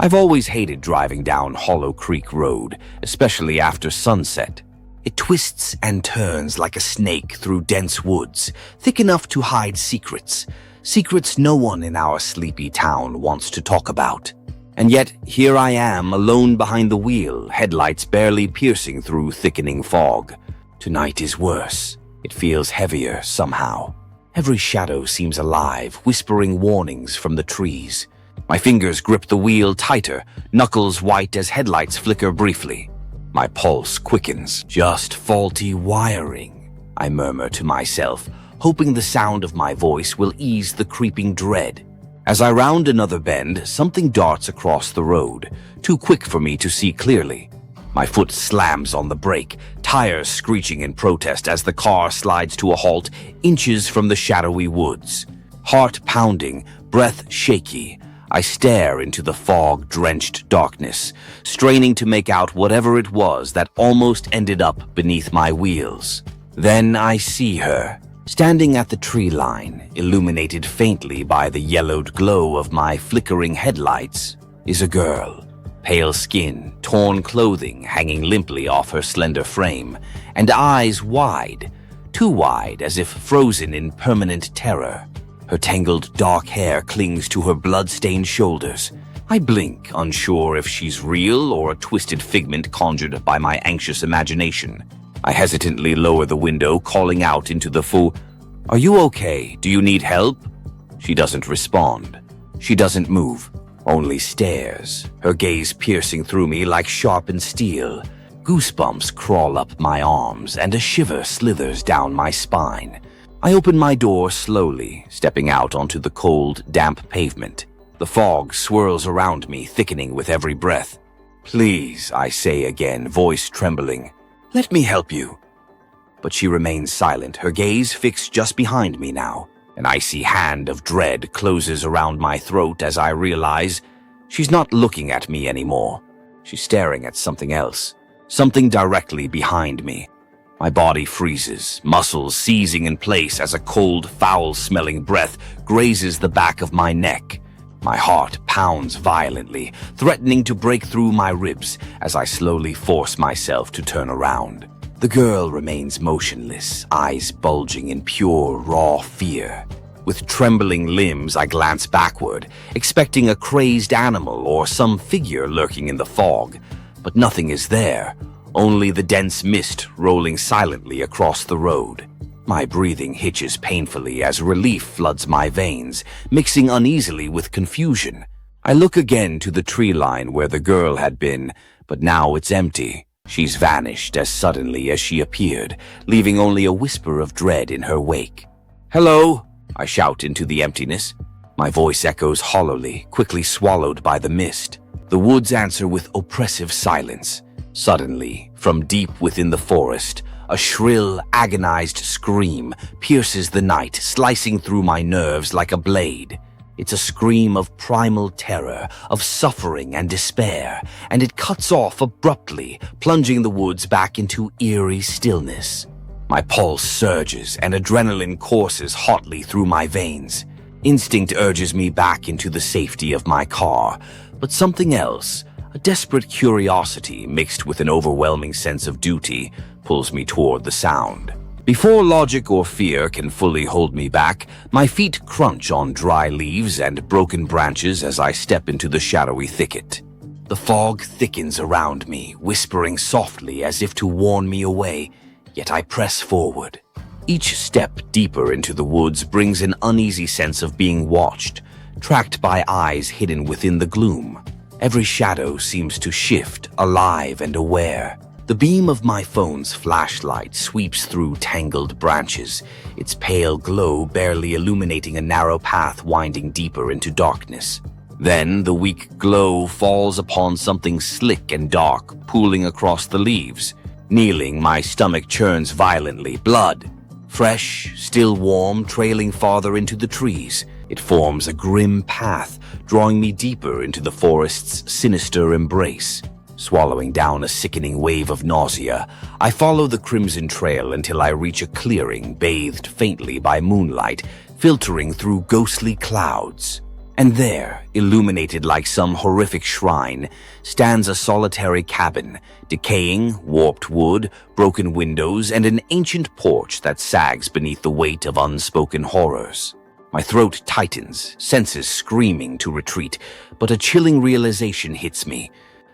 I've always hated driving down Hollow Creek Road, especially after sunset. It twists and turns like a snake through dense woods, thick enough to hide secrets. Secrets no one in our sleepy town wants to talk about. And yet, here I am, alone behind the wheel, headlights barely piercing through thickening fog. Tonight is worse. It feels heavier somehow. Every shadow seems alive, whispering warnings from the trees. My fingers grip the wheel tighter, knuckles white as headlights flicker briefly. My pulse quickens. Just faulty wiring, I murmur to myself, hoping the sound of my voice will ease the creeping dread. As I round another bend, something darts across the road, too quick for me to see clearly. My foot slams on the brake, tires screeching in protest as the car slides to a halt inches from the shadowy woods. Heart pounding, breath shaky, I stare into the fog-drenched darkness, straining to make out whatever it was that almost ended up beneath my wheels. Then I see her, standing at the tree line, illuminated faintly by the yellowed glow of my flickering headlights, is a girl. Pale skin, torn clothing hanging limply off her slender frame, and eyes wide, too wide as if frozen in permanent terror. Her tangled dark hair clings to her blood-stained shoulders. I blink, unsure if she's real or a twisted figment conjured by my anxious imagination. I hesitantly lower the window, calling out into the "Are you okay? Do you need help?" She doesn't respond. She doesn't move, only stares, her gaze piercing through me like sharpened steel. Goosebumps crawl up my arms, and a shiver slithers down my spine. I open my door slowly, stepping out onto the cold, damp pavement. The fog swirls around me, thickening with every breath. "Please," I say again, voice trembling. "Let me help you." But she remains silent, her gaze fixed just behind me now. An icy hand of dread closes around my throat as I realize she's not looking at me anymore. She's staring at something else, something directly behind me. My body freezes, muscles seizing in place as a cold, foul-smelling breath grazes the back of my neck. My heart pounds violently, threatening to break through my ribs as I slowly force myself to turn around. The girl remains motionless, eyes bulging in pure, raw fear. With trembling limbs, I glance backward, expecting a crazed animal or some figure lurking in the fog. But nothing is there, only the dense mist rolling silently across the road. My breathing hitches painfully as relief floods my veins, mixing uneasily with confusion. I look again to the tree line where the girl had been, but now it's empty. She's vanished as suddenly as she appeared, leaving only a whisper of dread in her wake. "Hello!" I shout into the emptiness. My voice echoes hollowly, quickly swallowed by the mist. The woods answer with oppressive silence. Suddenly, from deep within the forest, a shrill, agonized scream pierces the night, slicing through my nerves like a blade. It's a scream of primal terror, of suffering and despair, and it cuts off abruptly, plunging the woods back into eerie stillness. My pulse surges and adrenaline courses hotly through my veins. Instinct urges me back into the safety of my car, but something else, a desperate curiosity mixed with an overwhelming sense of duty, pulls me toward the sound. Before logic or fear can fully hold me back, my feet crunch on dry leaves and broken branches as I step into the shadowy thicket. The fog thickens around me, whispering softly as if to warn me away, yet I press forward. Each step deeper into the woods brings an uneasy sense of being watched, tracked by eyes hidden within the gloom. Every shadow seems to shift, alive and aware. The beam of my phone's flashlight sweeps through tangled branches, its pale glow barely illuminating a narrow path winding deeper into darkness. Then the weak glow falls upon something slick and dark, pooling across the leaves. Kneeling, my stomach churns violently, blood. Fresh, still warm, trailing farther into the trees. It forms a grim path, drawing me deeper into the forest's sinister embrace. Swallowing down a sickening wave of nausea, I follow the crimson trail until I reach a clearing bathed faintly by moonlight, filtering through ghostly clouds. And there, illuminated like some horrific shrine, stands a solitary cabin, decaying, warped wood, broken windows, and an ancient porch that sags beneath the weight of unspoken horrors. My throat tightens, senses screaming to retreat, but a chilling realization hits me.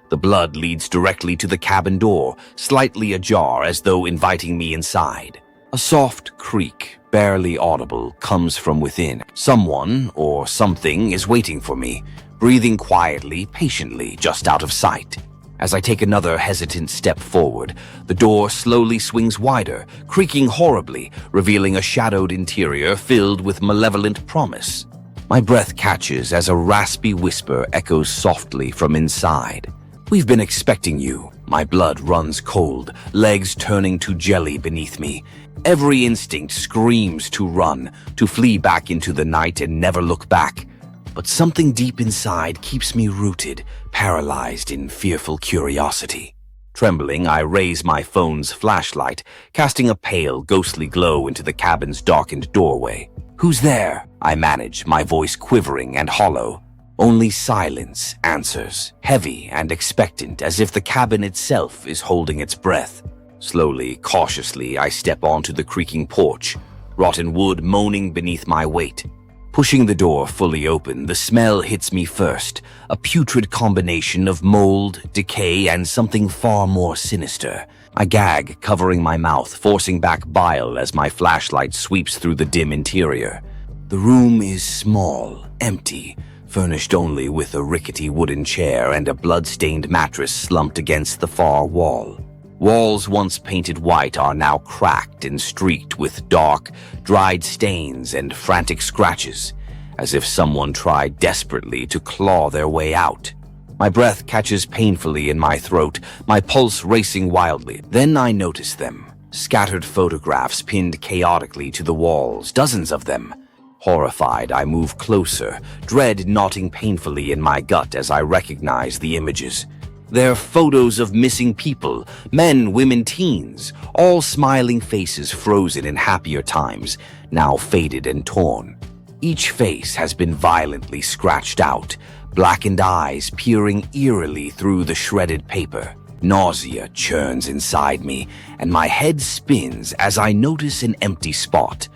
The blood leads directly to the cabin door, slightly ajar as though inviting me inside. A soft creak, barely audible, comes from within. Someone, or something, is waiting for me, breathing quietly, patiently, just out of sight. As I take another hesitant step forward, the door slowly swings wider, creaking horribly, revealing a shadowed interior filled with malevolent promise. My breath catches as a raspy whisper echoes softly from inside. "We've been expecting you." My blood runs cold, legs turning to jelly beneath me. Every instinct screams to run, to flee back into the night and never look back. But something deep inside keeps me rooted, paralyzed in fearful curiosity. Trembling, I raise my phone's flashlight, casting a pale, ghostly glow into the cabin's darkened doorway. "Who's there?" I manage, my voice quivering and hollow. Only silence answers, heavy and expectant, as if the cabin itself is holding its breath. Slowly, cautiously, I step onto the creaking porch, rotten wood moaning beneath my weight. Pushing the door fully open, the smell hits me first, a putrid combination of mold, decay, and something far more sinister. I gag, covering my mouth, forcing back bile as my flashlight sweeps through the dim interior. The room is small, empty, furnished only with a rickety wooden chair and a blood-stained mattress slumped against the far wall. Walls once painted white are now cracked and streaked with dark, dried stains and frantic scratches, as if someone tried desperately to claw their way out. My breath catches painfully in my throat, my pulse racing wildly. Then I notice them, scattered photographs pinned chaotically to the walls, dozens of them. Horrified, I move closer, dread knotting painfully in my gut as I recognize the images. They're photos of missing people, men, women, teens, all smiling faces frozen in happier times, now faded and torn. Each face has been violently scratched out, blackened eyes peering eerily through the shredded paper. Nausea churns inside me, and my head spins as I notice an empty spot.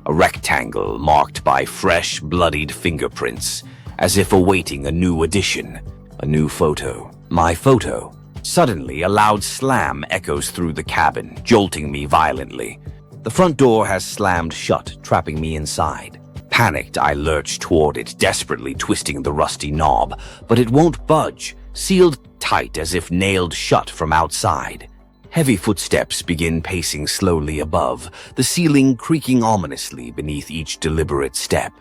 A rectangle marked by fresh, bloodied fingerprints, as if awaiting a new addition, a new photo. My photo. Suddenly, a loud slam echoes through the cabin, jolting me violently. The front door has slammed shut, trapping me inside. Panicked, I lurch toward it, desperately twisting the rusty knob, but it won't budge, sealed tight as if nailed shut from outside. Heavy footsteps begin pacing slowly above, the ceiling creaking ominously beneath each deliberate step.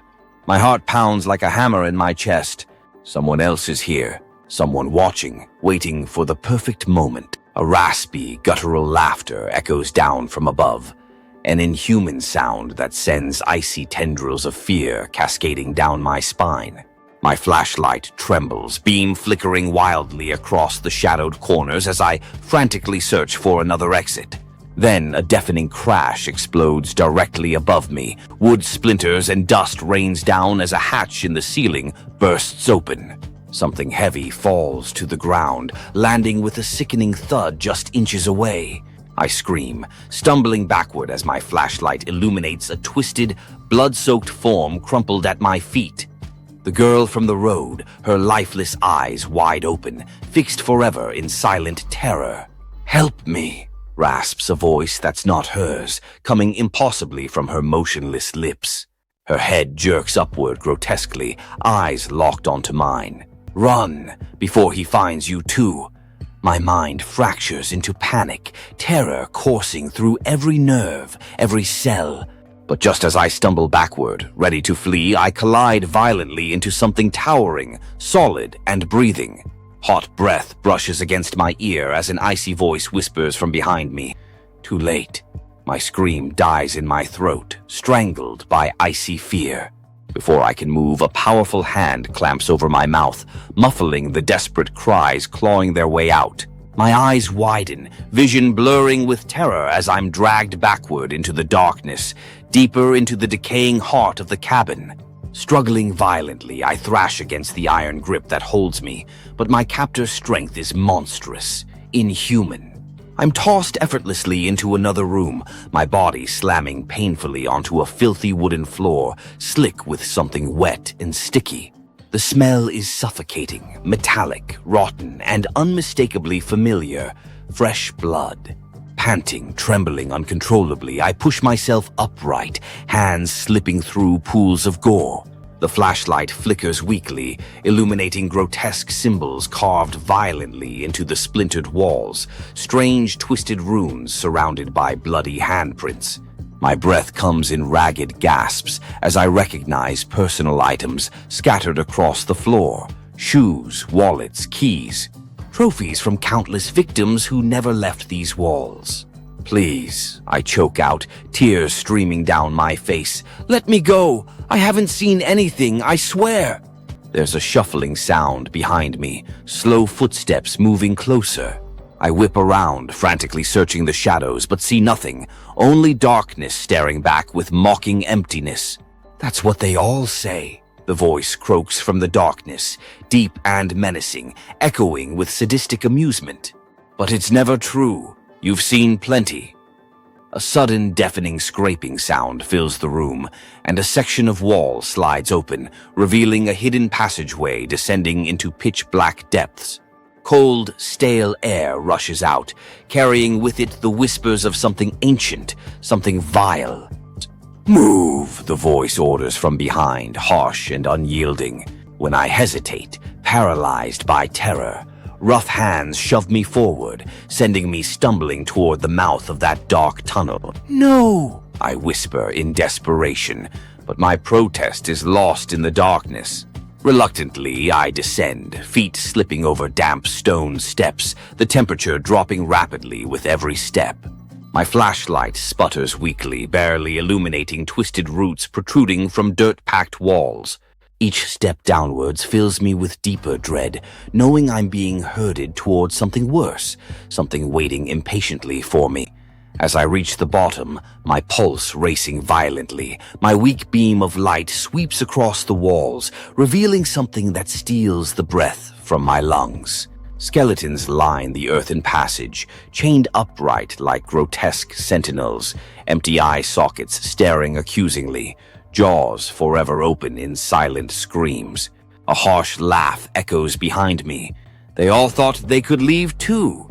My heart pounds like a hammer in my chest. Someone else is here. Someone watching, waiting for the perfect moment. A raspy, guttural laughter echoes down from above, an inhuman sound that sends icy tendrils of fear cascading down my spine. My flashlight trembles, beam flickering wildly across the shadowed corners as I frantically search for another exit. Then a deafening crash explodes directly above me. Wood splinters and dust rains down as a hatch in the ceiling bursts open. Something heavy falls to the ground, landing with a sickening thud just inches away. I scream, stumbling backward as my flashlight illuminates a twisted, blood-soaked form crumpled at my feet. The girl from the road, her lifeless eyes wide open, fixed forever in silent terror. "Help me," rasps a voice that's not hers, coming impossibly from her motionless lips. Her head jerks upward grotesquely, eyes locked onto mine. "Run, before he finds you too." My mind fractures into panic, terror coursing through every nerve, every cell. But just as I stumble backward, ready to flee, I collide violently into something towering, solid, and breathing. Hot breath brushes against my ear as an icy voice whispers from behind me. Too late. My scream dies in my throat, strangled by icy fear. Before I can move, a powerful hand clamps over my mouth, muffling the desperate cries clawing their way out. My eyes widen, vision blurring with terror as I'm dragged backward into the darkness, deeper into the decaying heart of the cabin. Struggling violently, I thrash against the iron grip that holds me, but my captor's strength is monstrous, inhuman. I'm tossed effortlessly into another room, my body slamming painfully onto a filthy wooden floor, slick with something wet and sticky. The smell is suffocating, metallic, rotten, and unmistakably familiar. Fresh blood. Panting, trembling uncontrollably, I push myself upright, hands slipping through pools of gore. The flashlight flickers weakly, illuminating grotesque symbols carved violently into the splintered walls, strange twisted runes surrounded by bloody handprints. My breath comes in ragged gasps as I recognize personal items scattered across the floor. Shoes, wallets, keys. Trophies from countless victims who never left these walls. Please, I choke out, tears streaming down my face. Let me go. I haven't seen anything, I swear. There's a shuffling sound behind me, slow footsteps moving closer. I whip around, frantically searching the shadows, but see nothing, only darkness staring back with mocking emptiness. That's what they all say. The voice croaks from the darkness, deep and menacing, echoing with sadistic amusement. But it's never true. You've seen plenty. A sudden, deafening scraping sound fills the room, and a section of wall slides open, revealing a hidden passageway descending into pitch-black depths. Cold, stale air rushes out, carrying with it the whispers of something ancient, something vile. Move, the voice orders from behind, harsh and unyielding. When I hesitate, paralyzed by terror, rough hands shove me forward, sending me stumbling toward the mouth of that dark tunnel. No, I whisper in desperation, but my protest is lost in the darkness. Reluctantly, I descend, feet slipping over damp stone steps, the temperature dropping rapidly with every step. My flashlight sputters weakly, barely illuminating twisted roots protruding from dirt-packed walls. Each step downwards fills me with deeper dread, knowing I'm being herded towards something worse, something waiting impatiently for me. As I reach the bottom, my pulse racing violently, my weak beam of light sweeps across the walls, revealing something that steals the breath from my lungs. Skeletons line the earthen passage, chained upright like grotesque sentinels, empty eye sockets staring accusingly, jaws forever open in silent screams. A harsh laugh echoes behind me. They all thought they could leave too.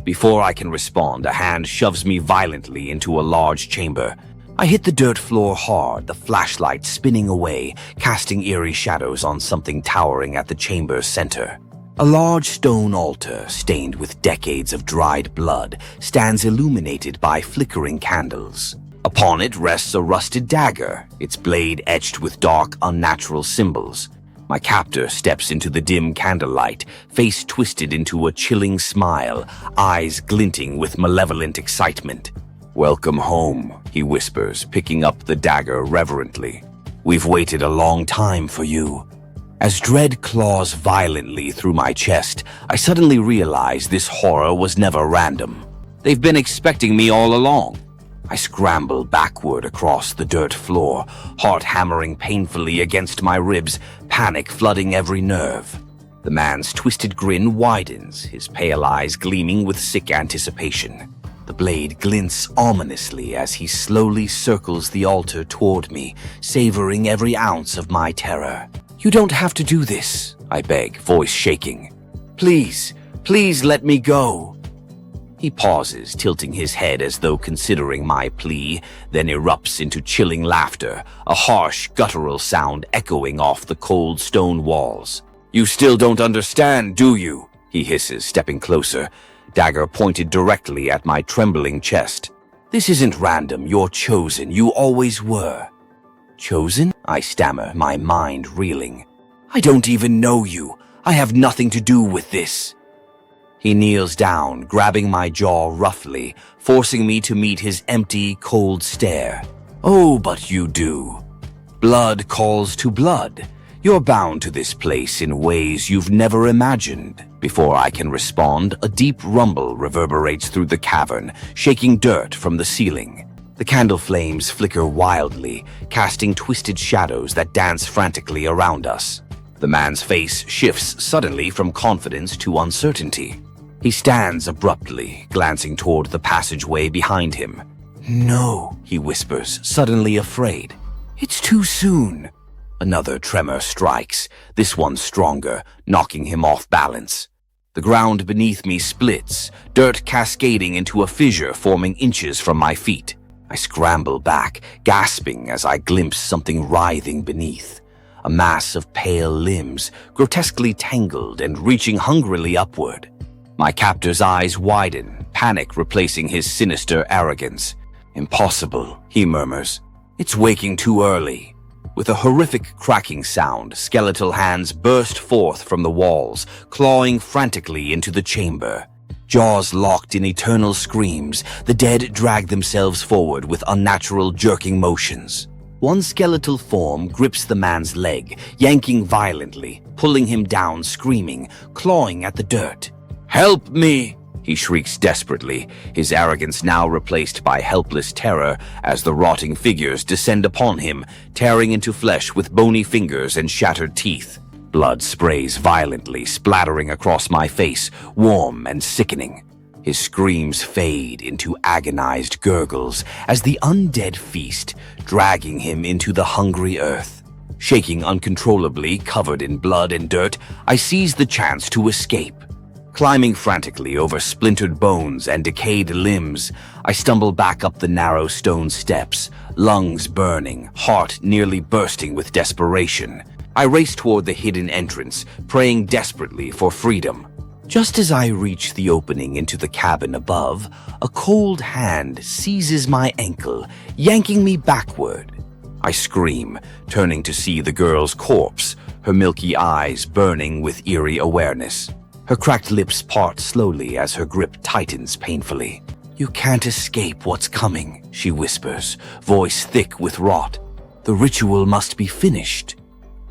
Before I can respond, a hand shoves me violently into a large chamber. I hit the dirt floor hard, the flashlight spinning away, casting eerie shadows on something towering at the chamber's center. A large stone altar, stained with decades of dried blood, stands illuminated by flickering candles. Upon it rests a rusted dagger, its blade etched with dark, unnatural symbols. My captor steps into the dim candlelight, face twisted into a chilling smile, eyes glinting with malevolent excitement. "Welcome home," he whispers, picking up the dagger reverently. "We've waited a long time for you." As dread claws violently through my chest, I suddenly realize this horror was never random. They've been expecting me all along. I scramble backward across the dirt floor, heart hammering painfully against my ribs, panic flooding every nerve. The man's twisted grin widens, his pale eyes gleaming with sick anticipation. The blade glints ominously as he slowly circles the altar toward me, savoring every ounce of my terror. "You don't have to do this," I beg, voice shaking. "Please, please let me go." He pauses, tilting his head as though considering my plea, then erupts into chilling laughter, a harsh, guttural sound echoing off the cold stone walls. "You still don't understand, do you?" he hisses, stepping closer, dagger pointed directly at my trembling chest. "This isn't random, you're chosen, you always were." "Chosen?" I stammer, my mind reeling. "I don't even know you. I have nothing to do with this." He kneels down, grabbing my jaw roughly, forcing me to meet his empty, cold stare. "Oh, but you do. Blood calls to blood. You're bound to this place in ways you've never imagined." Before I can respond, a deep rumble reverberates through the cavern, shaking dirt from the ceiling. The candle flames flicker wildly, casting twisted shadows that dance frantically around us. The man's face shifts suddenly from confidence to uncertainty. He stands abruptly, glancing toward the passageway behind him. "No," he whispers, suddenly afraid. "It's too soon." Another tremor strikes, this one stronger, knocking him off balance. The ground beneath me splits, dirt cascading into a fissure forming inches from my feet. I scramble back, gasping as I glimpse something writhing beneath. A mass of pale limbs, grotesquely tangled and reaching hungrily upward. My captor's eyes widen, panic replacing his sinister arrogance. "Impossible," he murmurs. "It's waking too early." With a horrific cracking sound, skeletal hands burst forth from the walls, clawing frantically into the chamber. Jaws locked in eternal screams, the dead drag themselves forward with unnatural jerking motions. One skeletal form grips the man's leg, yanking violently, pulling him down screaming, clawing at the dirt. "Help me!" he shrieks desperately, his arrogance now replaced by helpless terror as the rotting figures descend upon him, tearing into flesh with bony fingers and shattered teeth. Blood sprays violently, splattering across my face, warm and sickening. His screams fade into agonized gurgles as the undead feast, dragging him into the hungry earth. Shaking uncontrollably, covered in blood and dirt, I seize the chance to escape. Climbing frantically over splintered bones and decayed limbs, I stumble back up the narrow stone steps, lungs burning, heart nearly bursting with desperation. I race toward the hidden entrance, praying desperately for freedom. Just as I reach the opening into the cabin above, a cold hand seizes my ankle, yanking me backward. I scream, turning to see the girl's corpse, her milky eyes burning with eerie awareness. Her cracked lips part slowly as her grip tightens painfully. "You can't escape what's coming," she whispers, voice thick with rot. "The ritual must be finished."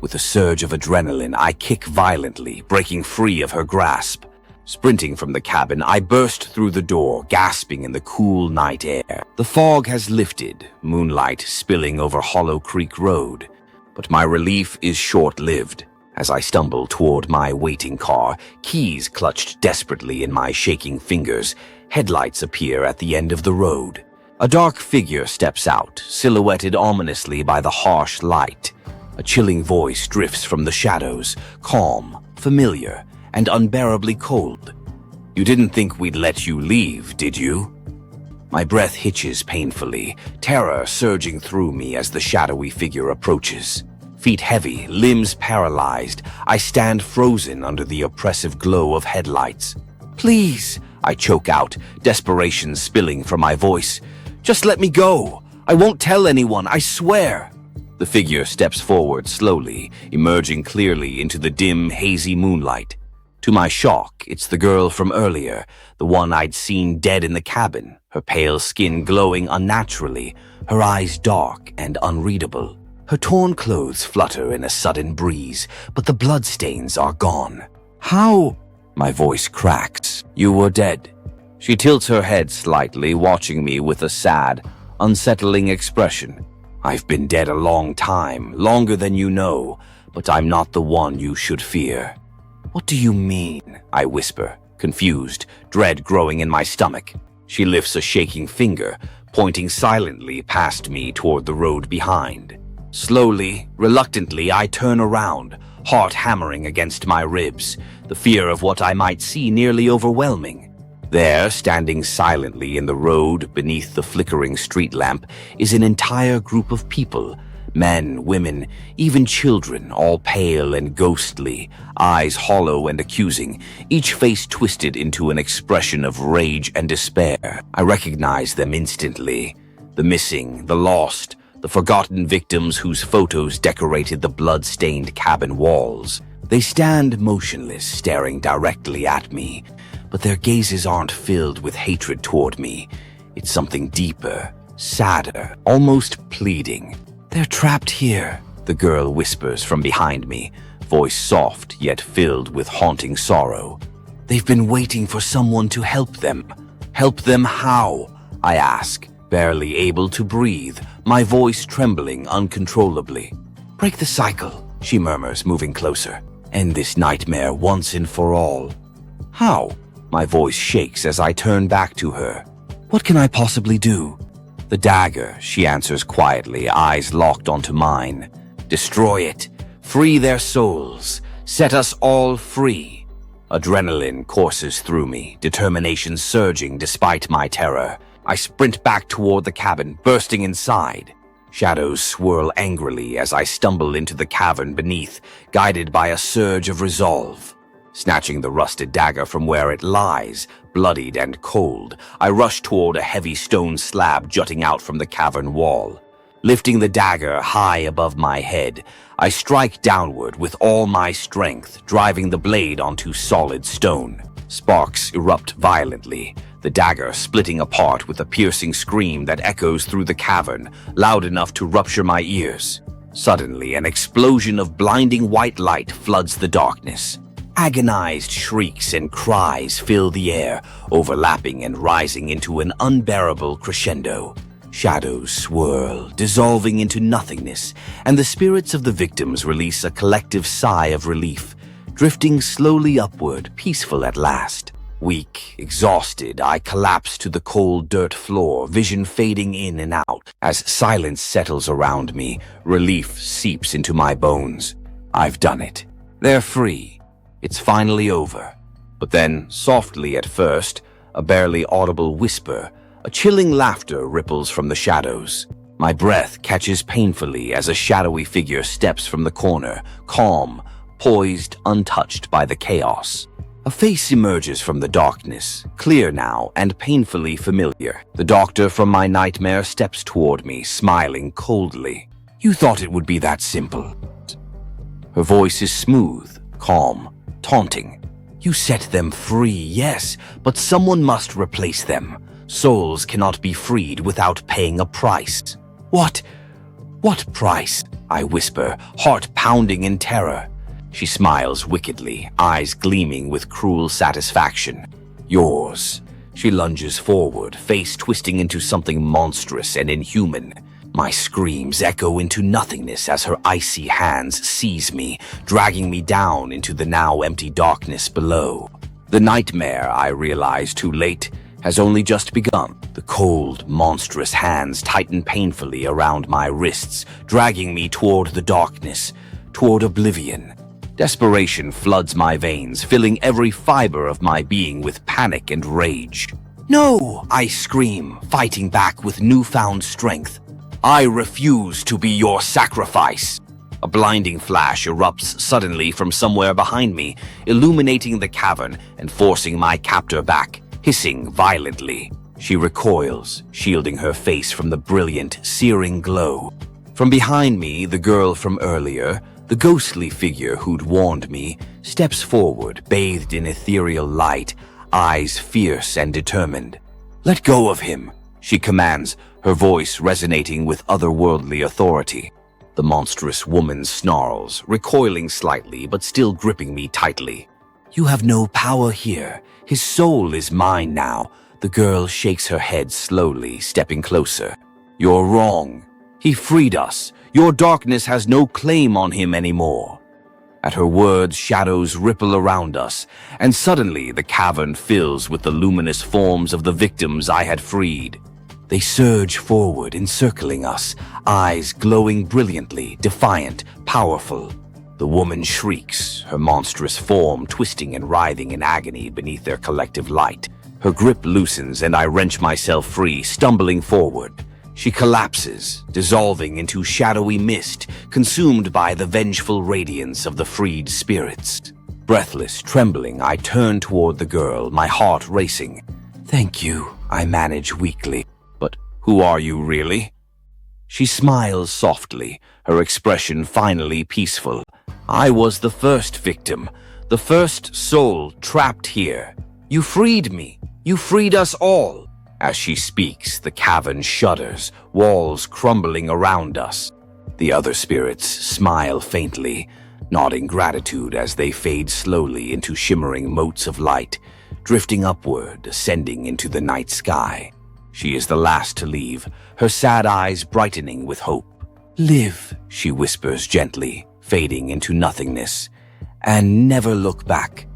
With a surge of adrenaline, I kick violently, breaking free of her grasp. Sprinting from the cabin, I burst through the door, gasping in the cool night air. The fog has lifted, moonlight spilling over Hollow Creek Road. But my relief is short-lived. As I stumble toward my waiting car, keys clutched desperately in my shaking fingers, headlights appear at the end of the road. A dark figure steps out, silhouetted ominously by the harsh light. A chilling voice drifts from the shadows, calm, familiar, and unbearably cold. "You didn't think we'd let you leave, did you?" My breath hitches painfully, terror surging through me as the shadowy figure approaches. Feet heavy, limbs paralyzed, I stand frozen under the oppressive glow of headlights. "Please," I choke out, desperation spilling from my voice. "Just let me go. I won't tell anyone, I swear." The figure steps forward slowly, emerging clearly into the dim, hazy moonlight. To my shock, it's the girl from earlier, the one I'd seen dead in the cabin, her pale skin glowing unnaturally, her eyes dark and unreadable. Her torn clothes flutter in a sudden breeze, but the bloodstains are gone. "How?" My voice cracks. "You were dead." She tilts her head slightly, watching me with a sad, unsettling expression. "I've been dead a long time, longer than you know, but I'm not the one you should fear." "What do you mean?" I whisper, confused, dread growing in my stomach. She lifts a shaking finger, pointing silently past me toward the road behind. Slowly, reluctantly, I turn around, heart hammering against my ribs, the fear of what I might see nearly overwhelming. There, standing silently in the road beneath the flickering street lamp, is an entire group of people. Men, women, even children, all pale and ghostly, eyes hollow and accusing, each face twisted into an expression of rage and despair. I recognize them instantly. The missing, the lost, the forgotten victims whose photos decorated the blood-stained cabin walls. They stand motionless, staring directly at me, but their gazes aren't filled with hatred toward me. It's something deeper, sadder, almost pleading. "They're trapped here," the girl whispers from behind me, voice soft yet filled with haunting sorrow. "They've been waiting for someone to help them." "Help them how?" I ask, barely able to breathe, my voice trembling uncontrollably. "Break the cycle," she murmurs, moving closer. "End this nightmare once and for all." "How?" My voice shakes as I turn back to her. "What can I possibly do?" "The dagger," she answers quietly, eyes locked onto mine. "Destroy it. Free their souls. Set us all free." Adrenaline courses through me, determination surging despite my terror. I sprint back toward the cabin, bursting inside. Shadows swirl angrily as I stumble into the cavern beneath, guided by a surge of resolve. Snatching the rusted dagger from where it lies, bloodied and cold, I rush toward a heavy stone slab jutting out from the cavern wall. Lifting the dagger high above my head, I strike downward with all my strength, driving the blade onto solid stone. Sparks erupt violently, the dagger splitting apart with a piercing scream that echoes through the cavern, loud enough to rupture my ears. Suddenly, an explosion of blinding white light floods the darkness. Agonized shrieks and cries fill the air, overlapping and rising into an unbearable crescendo. Shadows swirl, dissolving into nothingness, and the spirits of the victims release a collective sigh of relief, drifting slowly upward, peaceful at last. Weak, exhausted, I collapse to the cold dirt floor, vision fading in and out. As silence settles around me, relief seeps into my bones. I've done it. They're free. It's finally over. But then, softly at first, a barely audible whisper, a chilling laughter ripples from the shadows. My breath catches painfully as a shadowy figure steps from the corner, calm, poised, untouched by the chaos. A face emerges from the darkness, clear now and painfully familiar. The doctor from my nightmare steps toward me, smiling coldly. "You thought it would be that simple." Her voice is smooth, calm, taunting. "You set them free, yes, but someone must replace them. Souls cannot be freed without paying a price." What price?" I whisper, heart pounding in terror. She smiles wickedly, eyes gleaming with cruel satisfaction. "Yours." She lunges forward, face twisting into something monstrous and inhuman. My screams echo into nothingness as her icy hands seize me, dragging me down into the now empty darkness below. The nightmare, I realize too late, has only just begun. The cold, monstrous hands tighten painfully around my wrists, dragging me toward the darkness, toward oblivion. Desperation floods my veins, filling every fiber of my being with panic and rage. "No!" I scream, fighting back with newfound strength. "I refuse to be your sacrifice." A blinding flash erupts suddenly from somewhere behind me, illuminating the cavern and forcing my captor back, hissing violently. She recoils, shielding her face from the brilliant, searing glow. From behind me, the girl from earlier, the ghostly figure who'd warned me, steps forward, bathed in ethereal light, eyes fierce and determined. "Let go of him," she commands, her voice resonating with otherworldly authority. The monstrous woman snarls, recoiling slightly but still gripping me tightly. "You have no power here. His soul is mine now." The girl shakes her head slowly, stepping closer. "You're wrong. He freed us. Your darkness has no claim on him anymore." At her words, shadows ripple around us, and suddenly the cavern fills with the luminous forms of the victims I had freed. They surge forward, encircling us, eyes glowing brilliantly, defiant, powerful. The woman shrieks, her monstrous form twisting and writhing in agony beneath their collective light. Her grip loosens and I wrench myself free, stumbling forward. She collapses, dissolving into shadowy mist, consumed by the vengeful radiance of the freed spirits. Breathless, trembling, I turn toward the girl, my heart racing. "Thank you," I manage weakly. "But who are you really?" She smiles softly, her expression finally peaceful. "I was the first victim, the first soul trapped here. You freed me. You freed us all." As she speaks, the cavern shudders, walls crumbling around us. The other spirits smile faintly, nodding gratitude as they fade slowly into shimmering motes of light, drifting upward, ascending into the night sky. She is the last to leave, her sad eyes brightening with hope. "Live," she whispers gently, fading into nothingness. "And never look back."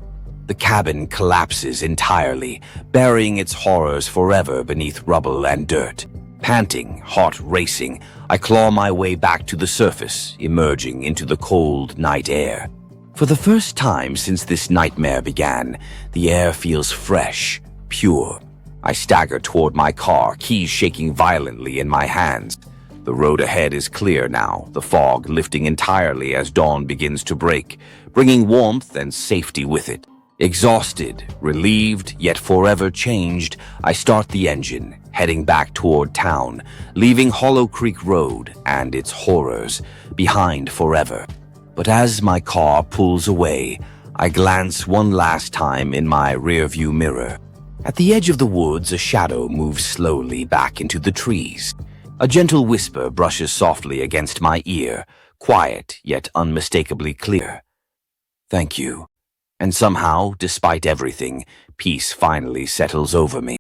The cabin collapses entirely, burying its horrors forever beneath rubble and dirt. Panting, heart racing, I claw my way back to the surface, emerging into the cold night air. For the first time since this nightmare began, the air feels fresh, pure. I stagger toward my car, keys shaking violently in my hands. The road ahead is clear now, the fog lifting entirely as dawn begins to break, bringing warmth and safety with it. Exhausted, relieved, yet forever changed, I start the engine, heading back toward town, leaving Hollow Creek Road and its horrors behind forever. But as my car pulls away, I glance one last time in my rearview mirror. At the edge of the woods, a shadow moves slowly back into the trees. A gentle whisper brushes softly against my ear, quiet yet unmistakably clear. "Thank you." And somehow, despite everything, peace finally settles over me.